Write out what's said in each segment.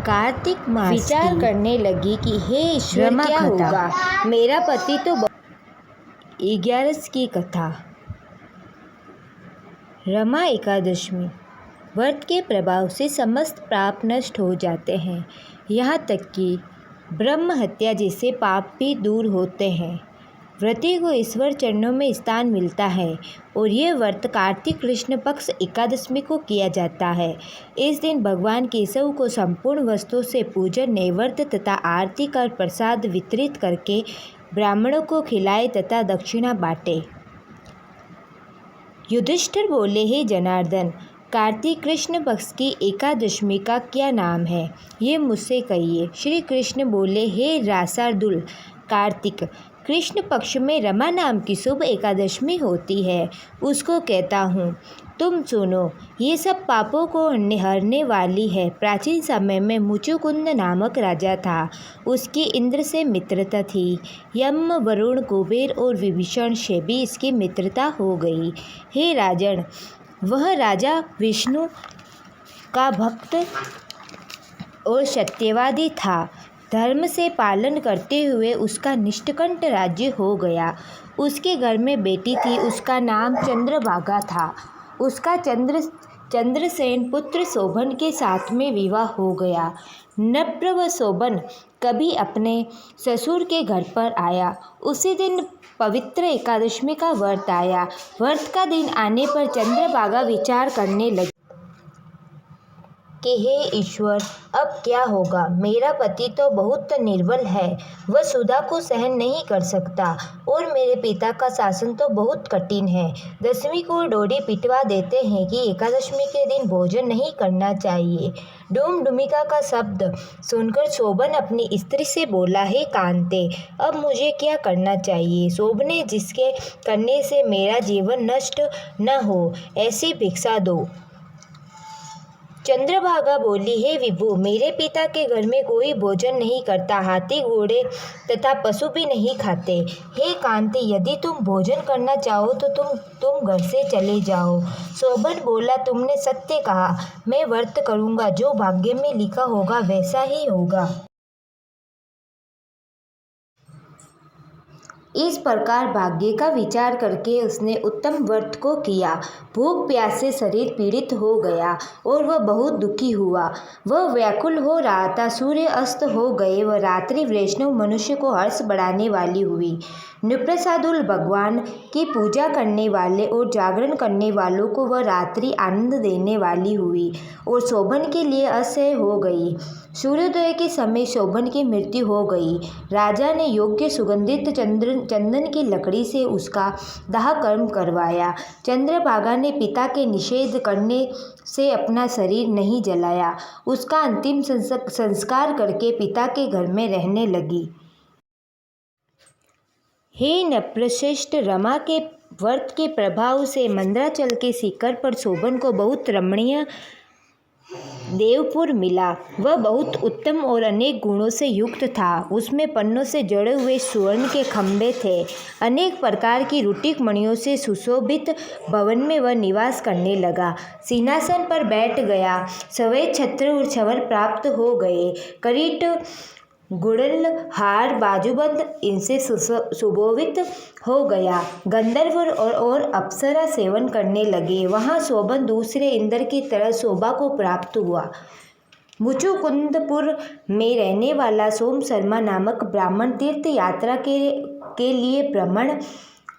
कार्तिक मास विचार करने लगी कि हे ईश्वर, क्या होगा, मेरा पति तो 11 की कथा। रमा एकादशी व्रत के प्रभाव से समस्त पाप नष्ट हो जाते हैं, यहाँ तक कि ब्रह्म हत्या जैसे पाप भी दूर होते हैं। व्रती को ईश्वर चरणों में स्थान मिलता है और ये व्रत कार्तिक कृष्ण पक्ष एकादशी को किया जाता है। इस दिन भगवान केशव को संपूर्ण वस्तुओं से पूजन, नैवेद्य तथा आरती कर प्रसाद वितरित करके ब्राह्मणों को खिलाए तथा दक्षिणा बांटे। युधिष्ठिर बोले, हे जनार्दन, कार्तिक कृष्ण पक्ष की एकादशी का क्या नाम है, ये मुझसे कहिए। श्री कृष्ण बोले, हे रासार्दूल, कार्तिक कृष्ण पक्ष में रमा नाम की शुभ एकादशी होती है, उसको कहता हूँ। तुम सुनो, ये सब पापों को हरने वाली है। प्राचीन समय में मुचुकुंद नामक राजा था, उसकी इंद्र से मित्रता थी। यम, वरुण, कुबेर और विभीषण से भी इसकी मित्रता हो गई। हे राजन, वह राजा विष्णु का भक्त और सत्यवादी था। धर्म से पालन करते हुए उसका निष्कंठ राज्य हो गया। उसके घर में बेटी थी, उसका नाम चंद्रभागा था। उसका चंद्रसेन पुत्र शोभन के साथ में विवाह हो गया। नप्र व शोभन कभी अपने ससुर के घर पर आया। उसी दिन पवित्र एकादशी का व्रत आया। व्रत का दिन आने पर चंद्रभागा विचार करने लगी कि हे ईश्वर, अब क्या होगा, मेरा पति तो बहुत निर्बल है, वह सुधा को सहन नहीं कर सकता और मेरे पिता का शासन तो बहुत कठिन है। दशमी को डोरी पिटवा देते हैं कि एकादशी के दिन भोजन नहीं करना चाहिए। डूम डुमिका का शब्द सुनकर शोभन अपनी स्त्री से बोला, हे कांते, अब मुझे क्या करना चाहिए। शोभने, जिसके करने से मेरा जीवन नष्ट न हो, ऐसी भिक्षा दो। चंद्रभागा बोली, हे विभु, मेरे पिता के घर में कोई भोजन नहीं करता, हाथी, घोड़े तथा पशु भी नहीं खाते। हे कांति, यदि तुम भोजन करना चाहो तो तुम घर से चले जाओ। शोभन बोला, तुमने सत्य कहा, मैं व्रत करूंगा, जो भाग्य में लिखा होगा वैसा ही होगा। इस प्रकार भाग्य का विचार करके उसने उत्तम व्रत को किया। भूख प्यास से शरीर पीड़ित हो गया और वह बहुत दुखी हुआ। वह व्याकुल हो रहा था। सूर्य अस्त हो गए व रात्रि वैष्णव मनुष्य को हर्ष बढ़ाने वाली हुई। नृप्रसादुल भगवान की पूजा करने वाले और जागरण करने वालों को वह रात्रि आनंद देने वाली हुई और शोभन के लिए असह्य हो गई। सूर्योदय के समय शोभन की मृत्यु हो गई। राजा ने योग्य सुगंधित चंदन की लकड़ी से उसका दाह कर्म करवाया। चंद्रभागा ने पिता के निषेध करने से अपना शरीर नहीं जलाया। उसका अंतिम संस्कार करके पिता के घर में रहने लगी। हे नृपश्रेष्ठ, रमा के व्रत के प्रभाव से मंदराचल के शिखर पर शोभन को बहुत रमणीय देवपुर मिला। वह बहुत उत्तम और अनेक गुणों से युक्त था। उसमें पन्नों से जड़े हुए स्वर्ण के खंभे थे। अनेक प्रकार की रुटिक मणियों से सुशोभित भवन में वह निवास करने लगा। सिंहासन पर बैठ गया। सफेद छत्र और छवर प्राप्त हो गए। करीट, गुड़ल, हार, बाजूबंद इनसे सुशोभित हो गया। गंधर्व और अप्सरा सेवन करने लगे। वहाँ शोभन दूसरे इंद्र की तरह शोभा को प्राप्त हुआ। मुचुकुंदपुर में रहने वाला सोम शर्मा नामक ब्राह्मण तीर्थ यात्रा के लिए भ्रमण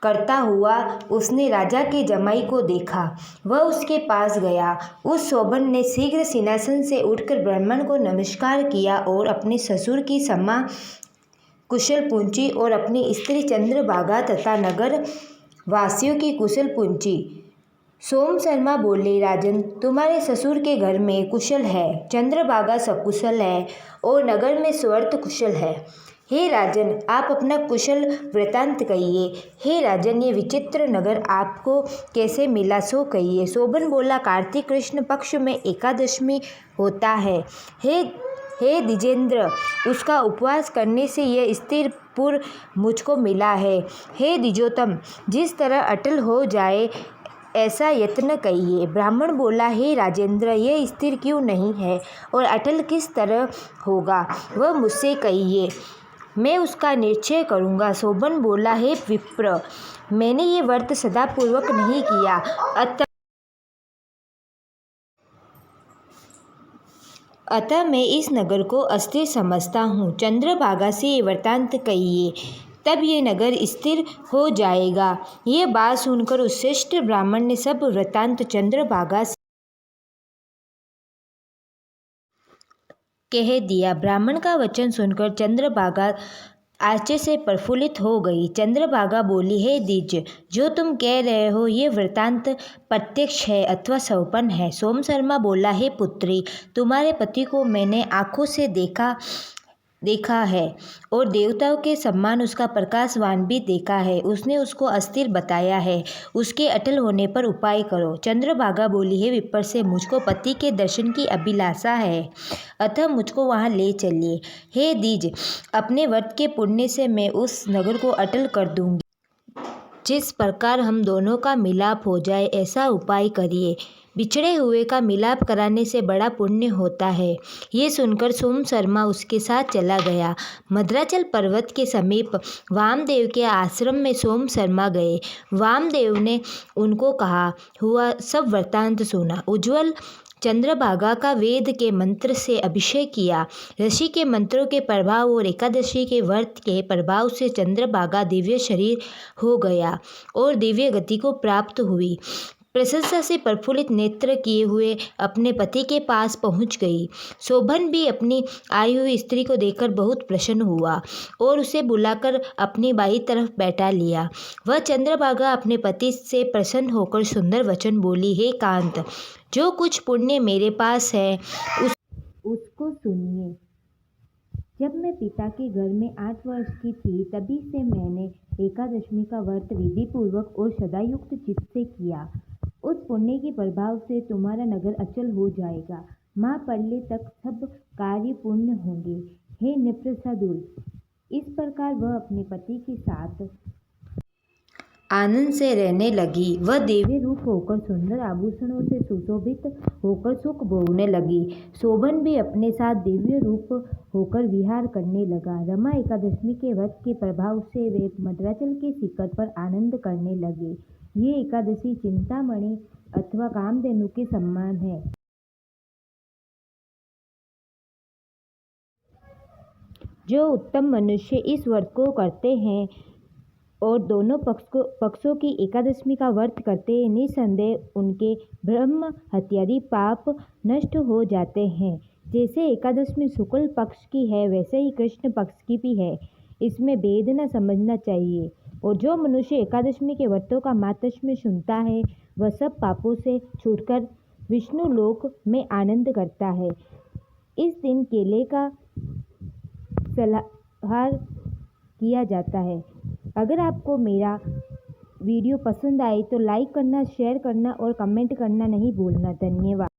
करता हुआ उसने राजा के जमाई को देखा। वह उसके पास गया। उस शोभन ने शीघ्र सिंहासन से उठकर ब्राह्मण को नमस्कार किया और अपने ससुर की क्षमा कुशल पूछी और अपनी स्त्री चंद्रभागा तथा नगर वासियों की कुशल पूछी। सोम शर्मा बोले, राजन, तुम्हारे ससुर के घर में कुशल है, चंद्रभागा सकुशल है और नगर में स्वर्थ कुशल है। हे राजन, आप अपना कुशल वृतांत कहिए। हे राजन, ये विचित्र नगर आपको कैसे मिला, सो कहिए। शोभन बोला, कार्तिक कृष्ण पक्ष में एकादशी होता है। हे द्विजेंद्र, उसका उपवास करने से यह स्थिर पुर मुझको मिला है। हे द्विजोत्तम, जिस तरह अटल हो जाए ऐसा यत्न कहिए। ब्राह्मण बोला, हे राजेंद्र, यह स्थिर क्यों नहीं है और अटल किस तरह होगा, वह मुझसे कहिए, मैं उसका निश्चय करूँगा। शोभन बोला, हे विप्र, मैंने ये व्रत सदापूर्वक नहीं किया, अतः मैं इस नगर को अस्थिर समझता हूँ। चंद्रभागा से ये वृत्तांत कहिए, तब ये नगर स्थिर हो जाएगा। ये बात सुनकर उस श्रेष्ठ ब्राह्मण ने सब वृत्तांत चंद्रभागा से कह दिया। ब्राह्मण का वचन सुनकर चंद्रभागा आश्चर्य से प्रफुल्लित हो गई। चंद्रभागा बोली, हे द्विज, जो तुम कह रहे हो ये वृत्तांत प्रत्यक्ष है अथवा स्वप्न है। सोम शर्मा बोला, हे पुत्री, तुम्हारे पति को मैंने आंखों से देखा है और देवताओं के सम्मान उसका प्रकाशवान भी देखा है। उसने उसको अस्थिर बताया है, उसके अटल होने पर उपाय करो। चंद्रभागा बोली, हे विप्र से मुझको पति के दर्शन की अभिलाषा है, अतः मुझको वहाँ ले चलिए। हे द्विज, अपने व्रत के पुण्य से मैं उस नगर को अटल कर दूंगी। जिस प्रकार हम दोनों का मिलाप हो जाए ऐसा उपाय करिए। बिछड़े हुए का मिलाप कराने से बड़ा पुण्य होता है। ये सुनकर सोम शर्मा उसके साथ चला गया। मद्राचल पर्वत के समीप वामदेव के आश्रम में सोम शर्मा गए। वामदेव ने उनको कहा हुआ सब वृत्तांत सुना। उज्ज्वल चंद्रभागा का वेद के मंत्र से अभिषेक किया। ऋषि के मंत्रों के प्रभाव और एकादशी के व्रत के प्रभाव से चंद्रभागा दिव्य शरीर हो गया और दिव्य गति को प्राप्त हुई। प्रशंसा से प्रफुल्लित नेत्र किए हुए अपने पति के पास पहुंच गई। शोभन भी अपनी आई हुई स्त्री को देखकर बहुत प्रसन्न हुआ और उसे बुलाकर अपनी बाई तरफ बैठा लिया। वह चंद्रभागा अपने पति से प्रसन्न होकर सुंदर वचन बोली, हे कांत, जो कुछ पुण्य मेरे पास है उसको सुनिए। जब मैं पिता के घर में 8 वर्ष की थी, तभी से मैंने एकादशी का व्रत विधि पूर्वक और सदायुक्त चित्त से किया। उस पुण्य के प्रभाव से तुम्हारा नगर अचल हो जाएगा। महाप्रलय तक सब कार्य पूर्ण होंगे। हे नृपशार्दूल। इस प्रकार वह अपने पति के साथ आनंद से रहने लगी। वह दिव्य रूप होकर सुंदर आभूषणों से सुशोभित होकर सुख भोगने लगी। शोभन भी अपने साथ दिव्य रूप होकर विहार करने लगा। रमा एकादशी के व्रत के प्रभाव से वे मद्राचल के शिखर पर आनंद करने लगे। ये एकादशी चिंतामणि अथवा कामधेनु के समान है। जो उत्तम मनुष्य इस व्रत को करते हैं और दोनों पक्षों की एकादशी का व्रत करते हैं, निसंदेह उनके ब्रह्म हत्यादि पाप नष्ट हो जाते हैं। जैसे एकादशी शुक्ल पक्ष की है, वैसे ही कृष्ण पक्ष की भी है। इसमें भेद न समझना चाहिए। और जो मनुष्य एकादशी के व्रतों का माहात्म्य सुनता है, वह सब पापों से छूटकर विष्णु लोक में आनंद करता है। इस दिन केले का फलाहार किया जाता है। अगर आपको मेरा वीडियो पसंद आए तो लाइक करना, शेयर करना और कमेंट करना नहीं भूलना। धन्यवाद।